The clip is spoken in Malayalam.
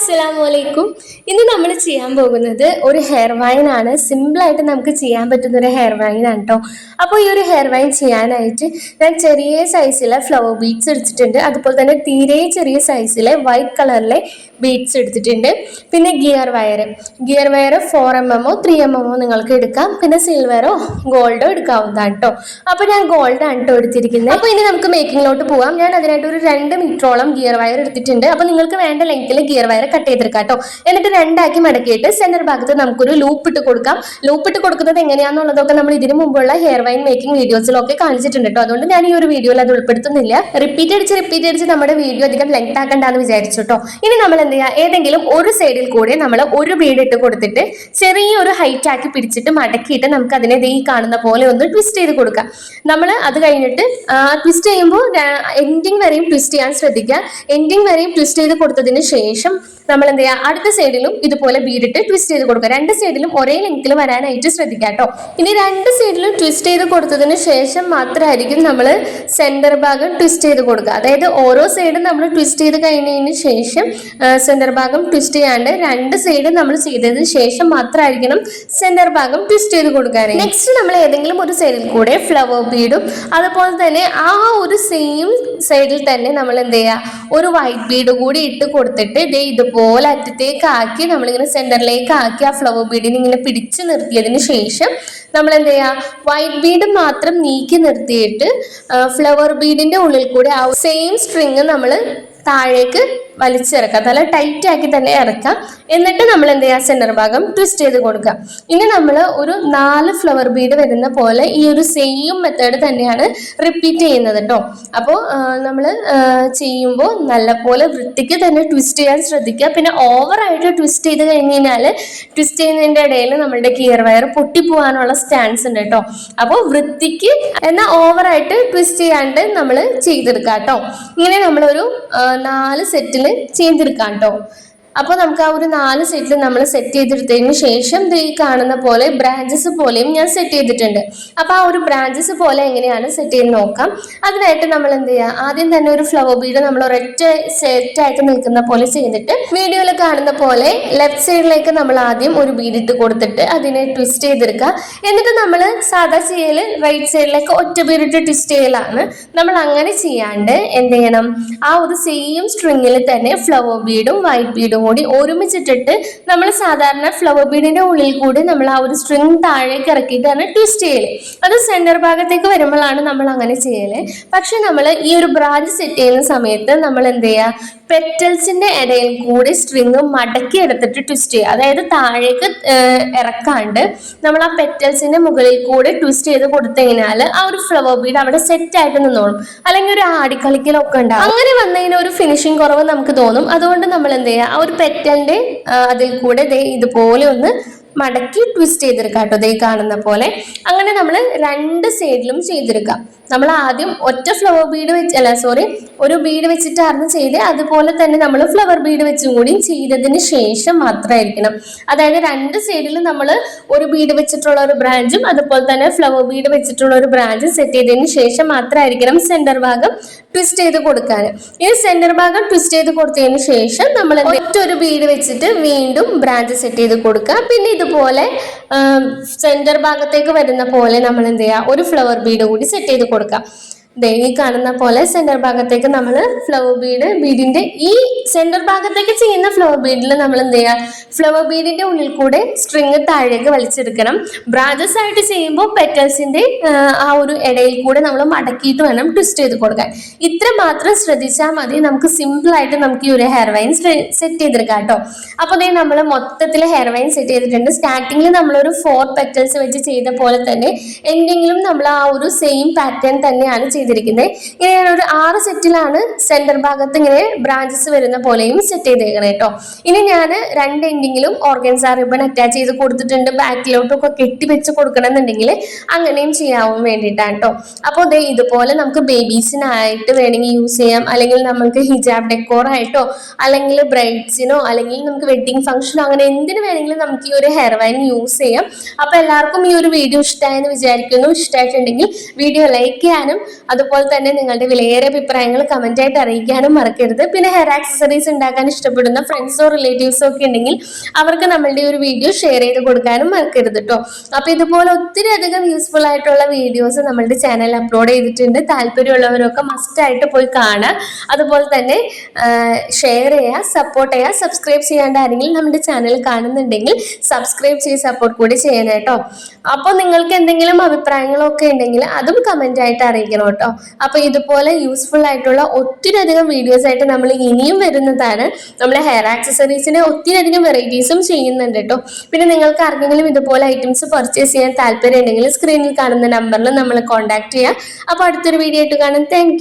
അസ്സലാമലൈക്കും. ഇന്ന് നമ്മൾ ചെയ്യാൻ പോകുന്നത് ഒരു ഹെയർ വൈൻ ആണ്. സിമ്പിളായിട്ട് നമുക്ക് ചെയ്യാൻ പറ്റുന്ന ഒരു ഹെയർ വൈൻ ആണ് കേട്ടോ. അപ്പോൾ ഈ ഒരു ഹെയർ വൈൻ ചെയ്യാനായിട്ട് ഞാൻ ചെറിയ സൈസിലെ ഫ്ലവർ ബീഡ്സ് എടുത്തിട്ടുണ്ട്. അതുപോലെ തന്നെ തീരെ ചെറിയ സൈസിലെ വൈറ്റ് കളറിലെ ബീഡ്സ് എടുത്തിട്ടുണ്ട്. പിന്നെ ഗിയർ വയർ 4mm 3mm നിങ്ങൾക്ക് എടുക്കാം. പിന്നെ സിൽവറോ ഗോൾഡോ എടുക്കാവുന്നതാണ് കേട്ടോ. അപ്പോൾ ഞാൻ ഗോൾഡ് ആണ് കേട്ടോ എടുത്തിരിക്കുന്നത്. അപ്പോൾ ഇനി നമുക്ക് മേക്കിങ്ങിലോട്ട് പോവാം. ഞാൻ അതിനായിട്ട് ഒരു 2 മീറ്ററോളം ഗിയർ വയർ എടുത്തിട്ടുണ്ട്. അപ്പോൾ നിങ്ങൾക്ക് വേണ്ട ലെങ്ത്തിൽ ഗിയർ വയർ കട്ട് ചെയ്തെടുക്കാം കേട്ടോ. എന്നിട്ട് 2ആക്കി മടക്കിയിട്ട് സെന്റർ ഭാഗത്ത് നമുക്കൊരു ലൂപ്പ് ഇട്ട് കൊടുക്കാം. ലൂപ്പ് ഇട്ട് കൊടുക്കുന്നത് എങ്ങനെയാണെന്നുള്ളതൊക്കെ നമ്മൾ ഇതിനു മുമ്പുള്ള ഹെയർ വൈൻ മേക്കിംഗ് വീഡിയോസിലൊക്കെ കാണിച്ചിട്ടുണ്ട് കേട്ടോ. അതുകൊണ്ട് ഞാൻ ഈ ഒരു വീഡിയോയിൽ അത് ഉൾപ്പെടുത്തുന്നില്ല. റിപ്പീറ്റ് അടിച്ച് നമ്മുടെ വീഡിയോ അധികം ലെങ്ത് ആക്കണ്ടെന്ന് വിചാരിച്ചു കേട്ടോ. ഇനി നമ്മൾ എന്ത് ചെയ്യുക, ഏതെങ്കിലും ഒരു സൈഡിൽ കൂടെ നമ്മൾ ഒരു ബീഡ് ഇട്ട് കൊടുത്തിട്ട് ചെറിയൊരു ഹൈറ്റ് ആക്കി പിടിച്ചിട്ട് മടക്കിയിട്ട് നമുക്ക് അതിനെ ഈ കാണുന്ന പോലെ ഒന്ന് ട്വിസ്റ്റ് ചെയ്ത് കൊടുക്കാം. നമ്മൾ അത് കഴിഞ്ഞിട്ട് ട്വിസ്റ്റ് ചെയ്യുമ്പോൾ എൻഡിങ് വരെയും ട്വിസ്റ്റ് ചെയ്യാൻ ശ്രദ്ധിക്കുക. എൻഡിങ് വരെയും ട്വിസ്റ്റ് ചെയ്ത് കൊടുത്തതിന് ശേഷം നമ്മൾ എന്ത് ചെയ്യുക, അടുത്ത സൈഡിലും ഇതുപോലെ ബീഡിട്ട് ട്വിസ്റ്റ് ചെയ്ത് കൊടുക്കുക. 2 സൈഡിലും ഒരേ ലെങ്ത്തിൽ വരാനായിട്ട് ശ്രദ്ധിക്കുക കേട്ടോ. ഇനി 2 സൈഡിലും ട്വിസ്റ്റ് ചെയ്ത് കൊടുത്തതിന് ശേഷം മാത്രമായിരിക്കും നമ്മൾ സെന്റർ ഭാഗം ട്വിസ്റ്റ് ചെയ്ത് കൊടുക്കുക. അതായത് ഓരോ സൈഡും നമ്മൾ ട്വിസ്റ്റ് ചെയ്ത് കഴിഞ്ഞതിന് ശേഷം സെന്റർ ഭാഗം ട്വിസ്റ്റ് ചെയ്യാണ്ട് 2 സൈഡും നമ്മൾ ചെയ്തതിന് ശേഷം മാത്രമായിരിക്കണം സെന്റർ ഭാഗം ട്വിസ്റ്റ് ചെയ്ത് കൊടുക്കാൻ. നെക്സ്റ്റ് നമ്മൾ ഏതെങ്കിലും ഒരു സൈഡിൽ കൂടെ ഫ്ലവർ ബീഡും അതുപോലെ തന്നെ ആ ഒരു സെയിം സൈഡിൽ തന്നെ നമ്മൾ എന്ത് ചെയ്യുക, ഒരു വൈറ്റ് ബീഡ് കൂടി ഇട്ട് കൊടുത്തിട്ട് ഇതുപോലെ അറ്റത്തേക്ക് ആക്കി നമ്മളിങ്ങനെ സെന്ററിലേക്ക് ആക്കി ആ ഫ്ലവർ ബീഡിനെ ഇങ്ങനെ പിടിച്ചു നിർത്തിയതിന് ശേഷം നമ്മൾ എന്ത് ചെയ്യുക, വൈറ്റ് ബീഡ് മാത്രം നീക്കി നിർത്തിയിട്ട് ഫ്ലവർ ബീഡിന്റെ ഉള്ളിൽ കൂടെ ആ സെയിം സ്ട്രിങ് നമ്മൾ താഴേക്ക് വലിച്ചിറക്കാം. നല്ല ടൈറ്റ് ആക്കി തന്നെ ഇറക്കാം. എന്നിട്ട് നമ്മൾ എന്ത് ചെയ്യുക, സെന്റർ ഭാഗം ട്വിസ്റ്റ് ചെയ്ത് കൊടുക്കാം. ഇനി നമ്മൾ ഒരു 4 ഫ്ലവർ ബീഡ് വരുന്ന പോലെ ഈ ഒരു സെയിം മെത്തേഡ് തന്നെയാണ് റിപ്പീറ്റ് ചെയ്യുന്നത് കേട്ടോ. അപ്പോൾ നമ്മൾ ചെയ്യുമ്പോൾ നല്ലപോലെ വൃത്തിക്ക് തന്നെ ട്വിസ്റ്റ് ചെയ്യാൻ ശ്രദ്ധിക്കുക. പിന്നെ ഓവറായിട്ട് ട്വിസ്റ്റ് ചെയ്ത് കഴിഞ്ഞ് കഴിഞ്ഞാൽ ട്വിസ്റ്റ് ചെയ്യുന്നതിൻ്റെ ഇടയിൽ നമ്മളുടെ ഗിയർ വയർ പൊട്ടിപ്പോവാനുള്ള ചാൻസ് ഉണ്ട് കേട്ടോ. അപ്പോൾ വൃത്തിക്ക് എന്നാൽ ഓവറായിട്ട് ട്വിസ്റ്റ് ചെയ്യാണ്ട് നമ്മൾ ചെയ്തെടുക്കാം കേട്ടോ. ഇങ്ങനെ നമ്മളൊരു 4 സെറ്റിൽ ചെയ്തെടുക്കാം കേട്ടോ. അപ്പോൾ നമുക്ക് ആ ഒരു 4 സെറ്റിൽ നമ്മൾ സെറ്റ് ചെയ്തെടുത്തതിന് ശേഷം ഈ കാണുന്ന പോലെ ബ്രാഞ്ചസ് പോലെയും ഞാൻ സെറ്റ് ചെയ്തിട്ടുണ്ട്. അപ്പോൾ ആ ഒരു ബ്രാഞ്ചസ് പോലെ എങ്ങനെയാണ് സെറ്റ് ചെയ്ത് നോക്കാം. അതിനായിട്ട് നമ്മൾ എന്ത് ചെയ്യുക, ആദ്യം തന്നെ ഒരു ഫ്ലവർ ബീഡ് നമ്മൾ ഒരൊറ്റ സെറ്റായിട്ട് നിൽക്കുന്ന പോലെ ചെയ്തിട്ട് വീഡിയോയിൽ കാണുന്ന പോലെ ലെഫ്റ്റ് സൈഡിലേക്ക് നമ്മൾ ആദ്യം ഒരു ബീഡ് ഇട്ട് കൊടുത്തിട്ട് അതിനെ ട്വിസ്റ്റ് ചെയ്തെടുക്കുക. എന്നിട്ട് നമ്മൾ സാധാ ചെയ്യൽ റൈറ്റ് സൈഡിലേക്ക് ഒറ്റ ബീഡ് ഇട്ട് ട്വിസ്റ്റ് ചെയ്യലാണ്. നമ്മൾ അങ്ങനെ ചെയ്യാണ്ട് എന്ത് ചെയ്യണം, ആ ഒരു സെയിം സ്ട്രിങ്ങിൽ തന്നെ ഫ്ലവർ ബീഡും വൈറ്റ് ബീഡും കൂടി ഒരുമിച്ചിട്ടിട്ട് നമ്മൾ സാധാരണ ഫ്ലവർ ബീഡിന്റെ ഉള്ളിൽ കൂടി നമ്മൾ ആ ഒരു സ്ട്രിങ് താഴേക്ക് ഇറക്കിയിട്ടാണ് ട്വിസ്റ്റ് ചെയ്യല്. അത് സെന്റർ ഭാഗത്തേക്ക് വരുമ്പോഴാണ് നമ്മൾ അങ്ങനെ ചെയ്യല്. പക്ഷെ നമ്മൾ ഈ ഒരു ബ്രാഞ്ച് സെറ്റ് ചെയ്യുന്ന സമയത്ത് നമ്മൾ എന്ത് ചെയ്യുക, പെറ്റൽസിന്റെ ഇടയിൽ കൂടി സ്ട്രിങ് മടക്കി എടുത്തിട്ട് ട്വിസ്റ്റ് ചെയ്യുക. അതായത് താഴേക്ക് ഇറക്കാണ്ട് നമ്മൾ ആ പെറ്റൽസിന്റെ മുകളിൽ കൂടി ട്വിസ്റ്റ് ചെയ്ത് കൊടുത്തു കഴിഞ്ഞാൽ ആ ഒരു ഫ്ലവർ ബീഡ് അവിടെ സെറ്റ് ആയിട്ട് നിന്നോളും. അല്ലെങ്കിൽ ഒരു ആടിക്കളിക്കലൊക്കെ ഉണ്ടാവും. അങ്ങനെ വന്നതിന് ഒരു ഫിനിഷിങ് കുറവ് നമുക്ക് തോന്നും. അതുകൊണ്ട് നമ്മൾ എന്ത് ചെയ്യുക, ആ ഒരു പെറ്റലിന്റെ അതിൽ കൂടെ ഇതുപോലെ ഒന്ന് മടക്കി ട്വിസ്റ്റ് ചെയ്തെടുക്കാം കേട്ടോ. കാണുന്ന പോലെ അങ്ങനെ നമ്മൾ 2 സൈഡിലും ചെയ്തെടുക്കാം. നമ്മൾ ആദ്യം ഒറ്റ ഫ്ലവർ ബീഡ് ഒരു ബീഡ് വെച്ചിട്ടായിരുന്നു ചെയ്ത്. അതുപോലെ തന്നെ നമ്മൾ ഫ്ലവർ ബീഡ് വെച്ചും കൂടി ചെയ്തതിന് ശേഷം മാത്രമായിരിക്കണം. അതായത് 2 സൈഡിലും നമ്മൾ ഒരു ബീഡ് വെച്ചിട്ടുള്ള ഒരു ബ്രാഞ്ചും അതുപോലെ തന്നെ ഫ്ലവർ ബീഡ് വെച്ചിട്ടുള്ള ഒരു ബ്രാഞ്ചും സെറ്റ് ചെയ്തതിന് ശേഷം മാത്രമായിരിക്കണം സെന്റർ ഭാഗം ട്വിസ്റ്റ് ചെയ്ത് കൊടുക്കാൻ. ഇനി സെന്റർ ഭാഗം ട്വിസ്റ്റ് ചെയ്ത് കൊടുത്തതിന് ശേഷം നമ്മൾ ഒറ്റൊരു ബീഡ് വെച്ചിട്ട് വീണ്ടും ബ്രാഞ്ച് സെറ്റ് ചെയ്ത് കൊടുക്കുക. പിന്നെ ഇതുപോലെ സെന്റർ ഭാഗത്തേക്ക് വരുന്ന പോലെ നമ്മൾ എന്ത് ചെയ്യുക, ഒരു ഫ്ലവർ ബീഡ് കൂടി സെറ്റ് ചെയ്ത് കൊടുക്കാം. ഈ കാണുന്ന പോലെ സെന്റർ ഭാഗത്തേക്ക് നമ്മൾ ഫ്ലവർ ബീഡിന്റെ ഈ സെന്റർ ഭാഗത്തേക്ക് ചെയ്യുന്ന ഫ്ലവർ ബീഡിൽ നമ്മൾ എന്ത് ചെയ്യുക, ഫ്ലവർ ബീഡിന്റെ ഉള്ളിൽ കൂടെ സ്ട്രിങ് താഴേക്ക് വലിച്ചെടുക്കണം. ബ്രാഞ്ചസ് ആയിട്ട് ചെയ്യുമ്പോൾ പെറ്റൽസിന്റെ ആ ഒരു ഇടയിൽ കൂടെ നമ്മൾ മടക്കിയിട്ട് വേണം ട്വിസ്റ്റ് ചെയ്ത് കൊടുക്കാൻ. ഇത്ര മാത്രം ശ്രദ്ധിച്ചാൽ മതി. നമുക്ക് സിമ്പിൾ ആയിട്ട് നമുക്ക് ഈ ഒരു ഹെയർ വൈൻ സെറ്റ് ചെയ്തെടുക്കാം കേട്ടോ. അപ്പോൾ നമ്മൾ മൊത്തത്തിൽ ഹെയർ വൈൻ സെറ്റ് ചെയ്തിട്ടുണ്ട്. സ്റ്റാർട്ടിങ്ങിൽ നമ്മളൊരു 4 പെറ്റൽസ് വെച്ച് ചെയ്ത പോലെ തന്നെ എൻഡിങ്ങിലും നമ്മൾ ആ ഒരു സെയിം പാറ്റേൺ തന്നെയാണ് ചെയ്തിരിക്കുന്നത്. ഇങ്ങനെ ഒരു 6 സെറ്റിലാണ് സെന്റർ ഭാഗത്ത് ഇങ്ങനെ ബ്രാഞ്ചസ് വരുന്ന പോലെയും സെറ്റ് ചെയ്തേക്കണം കേട്ടോ. ഇനി ഞാൻ 2 എൻഡിങ്ങിലും ഓർഗൻസ റിബൺ അറ്റാച്ച് ചെയ്ത് കൊടുത്തിട്ടുണ്ട്. ബാക്കിലോട്ടൊക്കെ കെട്ടി വെച്ച് കൊടുക്കണമെന്നുണ്ടെങ്കിൽ അങ്ങനെയും ചെയ്യാൻ വേണ്ടിയിട്ടാണ് കേട്ടോ. അപ്പോൾ ഇതുപോലെ നമുക്ക് ബേബീസിനായിട്ട് വേണമെങ്കിൽ യൂസ് ചെയ്യാം. അല്ലെങ്കിൽ നമുക്ക് ഹിജാബ് ഡെക്കോർ ആയിട്ടോ അല്ലെങ്കിൽ ബ്രൈഡ്സിനോ അല്ലെങ്കിൽ നമുക്ക് വെഡിങ് ഫംഗ്ഷനോ അങ്ങനെ എന്തിനു വേണമെങ്കിലും നമുക്ക് ഈ ഒരു ഹെയർ വൈൻ യൂസ് ചെയ്യാം. അപ്പോൾ എല്ലാവർക്കും ഈ ഒരു വീഡിയോ ഇഷ്ടമായെന്ന് വിചാരിക്കുന്നു. ഇഷ്ടമായിട്ടുണ്ടെങ്കിൽ വീഡിയോ ലൈക്ക് ചെയ്യാനും അതുപോലെ തന്നെ നിങ്ങളുടെ വിലയേറിയ അഭിപ്രായങ്ങൾ കമന്റ് ആയിട്ട് അറിയിക്കാനും മറക്കരുത്. പിന്നെ ഹെയർ ആക്സസറീസ് ഉണ്ടാക്കാൻ ഇഷ്ടപ്പെടുന്ന ഫ്രണ്ട്സോ റിലേറ്റീവ്സോ ഒക്കെ ഉണ്ടെങ്കിൽ അവർക്ക് നമ്മളുടെ ഒരു വീഡിയോ ഷെയർ ചെയ്ത് കൊടുക്കാനും മറക്കരുത് കേട്ടോ. അപ്പൊ ഇതുപോലെ ഒത്തിരി അധികം യൂസ്ഫുൾ ആയിട്ടുള്ള വീഡിയോസ് നമ്മളുടെ ചാനലിൽ അപ്ലോഡ് ചെയ്തിട്ടുണ്ട്. താല്പര്യമുള്ളവരൊക്കെ മസ്റ്റ് ആയിട്ട് പോയി കാണുക. അതുപോലെ തന്നെ ഷെയർ ചെയ്യുക, സപ്പോർട്ട് ചെയ്യുക. സബ്സ്ക്രൈബ് ചെയ്യാണ്ട് ആരെങ്കിലും നമ്മുടെ ചാനൽ കാണുന്നുണ്ടെങ്കിൽ സബ്സ്ക്രൈബ് ചെയ്ത് സപ്പോർട്ട് കൂടി ചെയ്യണം കേട്ടോ. അപ്പോൾ നിങ്ങൾക്ക് എന്തെങ്കിലും അഭിപ്രായങ്ങളൊക്കെ ഉണ്ടെങ്കിൽ അതും കമന്റ് ആയിട്ട് അറിയിക്കണം കേട്ടോ. അപ്പൊ ഇതുപോലെ യൂസ്ഫുൾ ആയിട്ടുള്ള ഒത്തിരി അധികം വീഡിയോസ് ആയിട്ട് നമ്മൾ ഇനിയും വരുന്നതാണ്. നമ്മൾ ഹെയർ ആക്സസറീസിന്റെ ഒത്തിരി അധികം വെറൈറ്റീസും ചെയ്യുന്നുണ്ട് കേട്ടോ. പിന്നെ നിങ്ങൾക്ക് ആർക്കെങ്കിലും ഇതുപോലെ ഐറ്റംസ് പർച്ചേസ് ചെയ്യാൻ താല്പര്യം ഉണ്ടെങ്കിൽ സ്ക്രീനിൽ കാണുന്ന നമ്പറിൽ നമ്മൾ കോൺടാക്ട് ചെയ്യാം. അപ്പൊ അടുത്തൊരു വീഡിയോ ആയിട്ട് കാണാം. താങ്ക്